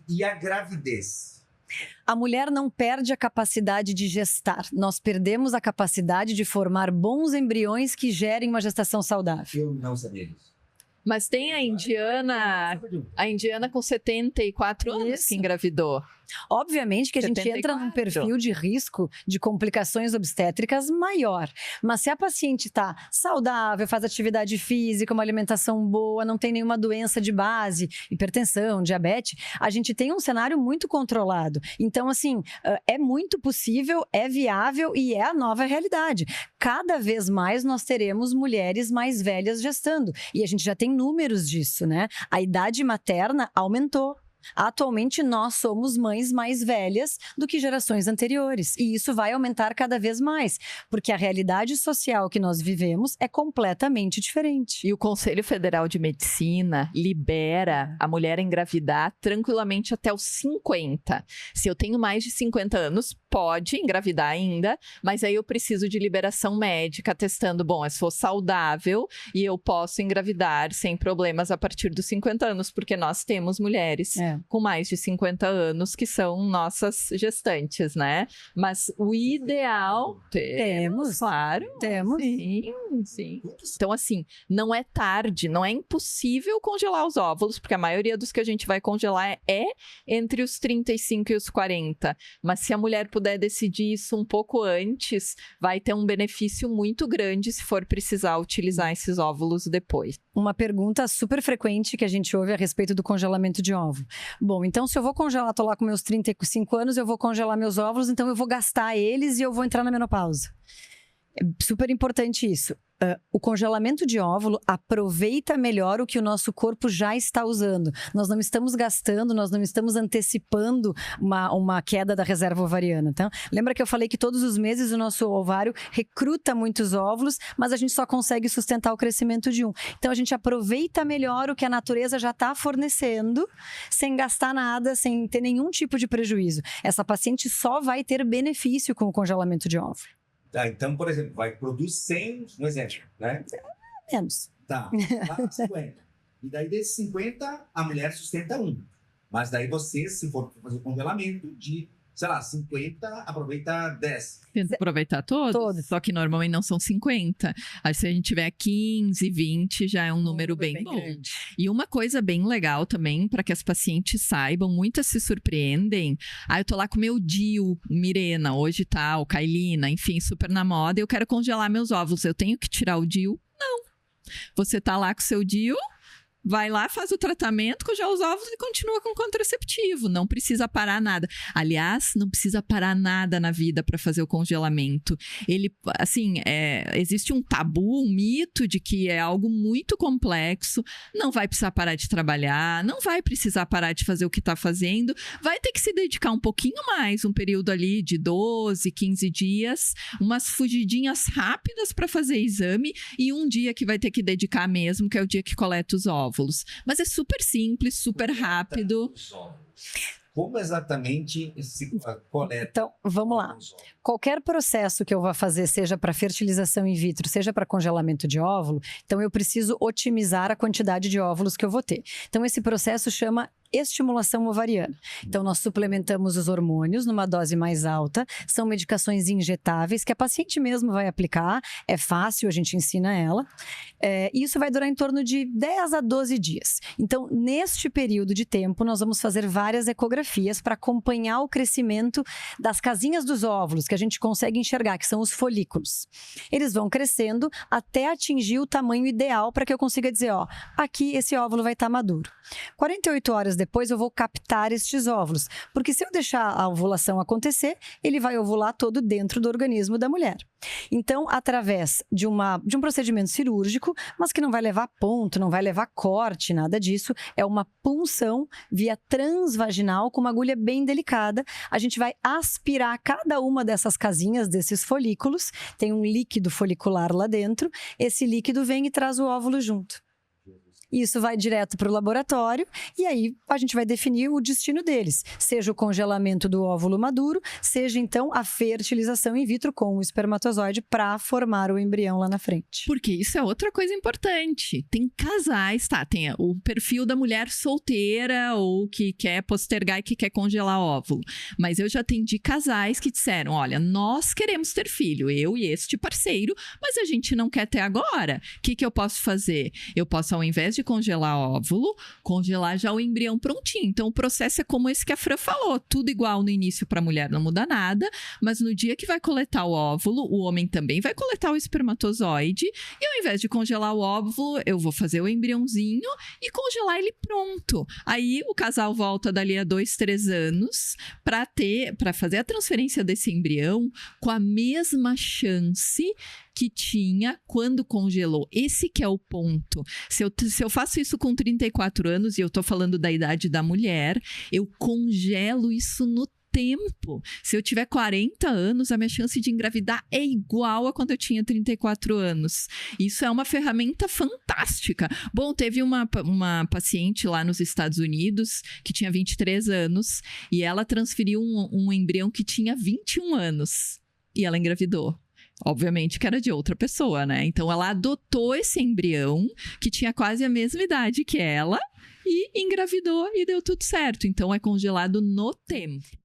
e a gravidez? A mulher não perde a capacidade de gestar. Nós perdemos a capacidade de formar bons embriões que gerem uma gestação saudável. Eu não sabia disso. Mas tem a indiana com 74 anos Isso. que engravidou. Obviamente que a gente 74. entra num perfil de risco de complicações obstétricas maior. Mas se a paciente está saudável, faz atividade física, uma alimentação boa, não tem nenhuma doença de base, hipertensão, diabetes, a gente tem um cenário muito controlado. Então, assim, é muito possível, é viável e é a nova realidade. Cada vez mais nós teremos mulheres mais velhas gestando. E a gente já tem números disso, né? A idade materna aumentou. Atualmente, nós somos mães mais velhas do que gerações anteriores. E isso vai aumentar cada vez mais, porque a realidade social que nós vivemos é completamente diferente. E o Conselho Federal de Medicina libera a mulher engravidar tranquilamente até os 50. Se eu tenho mais de 50 anos, pode engravidar ainda, mas aí eu preciso de liberação médica, testando, bom, eu sou saudável e eu posso engravidar sem problemas a partir dos 50 anos, porque nós temos mulheres com mais de 50 anos que são nossas gestantes, né? Mas o ideal... Temos. Claro. Temos. Sim. Então, assim, não é tarde, não é impossível congelar os óvulos, porque a maioria dos que a gente vai congelar é entre os 35 e os 40. Mas se a mulher puder decidir isso um pouco antes, vai ter um benefício muito grande se for precisar utilizar esses óvulos depois. Uma pergunta super frequente que a gente ouve a respeito do congelamento de óvulo. Bom, então se eu vou congelar, tô lá com meus 35 anos, eu vou congelar meus óvulos, então eu vou gastar eles e eu vou entrar na menopausa. É super importante isso. O congelamento de óvulo aproveita melhor o que o nosso corpo já está usando. Nós não estamos gastando, nós não estamos antecipando uma queda da reserva ovariana. Então, lembra que eu falei que todos os meses o nosso ovário recruta muitos óvulos, mas a gente só consegue sustentar o crescimento de um. Então, a gente aproveita melhor o que a natureza já está fornecendo, sem gastar nada, sem ter nenhum tipo de prejuízo. Essa paciente só vai ter benefício com o congelamento de óvulo. Tá, então, por exemplo, vai produzir 100, no exemplo, né? Menos. Tá, 50. E daí desses 50, a mulher sustenta 1. Mas daí você, se for fazer o congelamento de, sei lá, 50, aproveita 10. Tenta aproveitar todos, só que normalmente não são 50. Aí se a gente tiver 15, 20, já é um número bem bom. Grande. E uma coisa bem legal também, para que as pacientes saibam, muitas se surpreendem. Eu tô lá com meu DIU, Mirena, hoje tá, o Kailina, enfim, super na moda, e eu quero congelar meus óvulos. Eu tenho que tirar o DIU? Não. Você tá lá com o seu DIU, vai lá, faz o tratamento, congela os óvulos e continua com contraceptivo. Não precisa parar nada. Aliás, não precisa parar nada na vida para fazer o congelamento. Ele, assim, existe um tabu, um mito de que é algo muito complexo, não vai precisar parar de trabalhar, não vai precisar parar de fazer o que está fazendo, vai ter que se dedicar um pouquinho mais, um período ali de 12, 15 dias, umas fugidinhas rápidas para fazer exame e um dia que vai ter que dedicar mesmo, que é o dia que coleta os óvulos. Mas é super simples, super rápido. Como exatamente se coleta? Então, vamos lá. Qualquer processo que eu vá fazer, seja para fertilização in vitro, seja para congelamento de óvulo, então eu preciso otimizar a quantidade de óvulos que eu vou ter. Então, esse processo chama estimulação ovariana. Então, nós suplementamos os hormônios numa dose mais alta, são medicações injetáveis que a paciente mesmo vai aplicar, é fácil, a gente ensina ela, e isso vai durar em torno de 10 a 12 dias. Então, neste período de tempo, nós vamos fazer várias ecografias para acompanhar o crescimento das casinhas dos óvulos, que a gente consegue enxergar, que são os folículos. Eles vão crescendo até atingir o tamanho ideal para que eu consiga dizer, ó, aqui esse óvulo vai estar maduro. 48 horas depois eu vou captar estes óvulos, porque se eu deixar a ovulação acontecer, ele vai ovular todo dentro do organismo da mulher. Então, através de um procedimento cirúrgico, mas que não vai levar ponto, não vai levar corte, nada disso, é uma punção via transvaginal com uma agulha bem delicada. A gente vai aspirar cada uma dessas casinhas, desses folículos, tem um líquido folicular lá dentro, esse líquido vem e traz o óvulo junto. isso vai direto para o laboratório e aí a gente vai definir o destino deles, seja o congelamento do óvulo maduro, seja então a fertilização in vitro com o espermatozoide para formar o embrião lá na frente. Porque isso é outra coisa importante. Tem casais, tá? Tem o perfil da mulher solteira ou que quer postergar e que quer congelar óvulo. Mas eu já atendi casais que disseram, olha, nós queremos ter filho, eu e este parceiro, mas a gente não quer ter agora. O que eu posso fazer? Eu posso, ao invés de congelar óvulo, congelar já o embrião prontinho. Então, o processo é como esse que a Fran falou, tudo igual no início para a mulher, não muda nada, mas no dia que vai coletar o óvulo, o homem também vai coletar o espermatozoide, e ao invés de congelar o óvulo, eu vou fazer o embriãozinho e congelar ele pronto. Aí, o casal volta dali a 2, 3 anos para fazer a transferência desse embrião com a mesma chance que tinha quando congelou. Esse que é o ponto. Se eu faço isso com 34 anos, e eu tô falando da idade da mulher, eu congelo isso no tempo. Se eu tiver 40 anos, a minha chance de engravidar é igual a quando eu tinha 34 anos. Isso é uma ferramenta fantástica. Bom, teve uma paciente lá nos Estados Unidos que tinha 23 anos e ela transferiu um embrião que tinha 21 anos e ela engravidou. Obviamente que era de outra pessoa, né? Então ela adotou esse embrião que tinha quase a mesma idade que ela e engravidou e deu tudo certo. Então é congelado no tempo.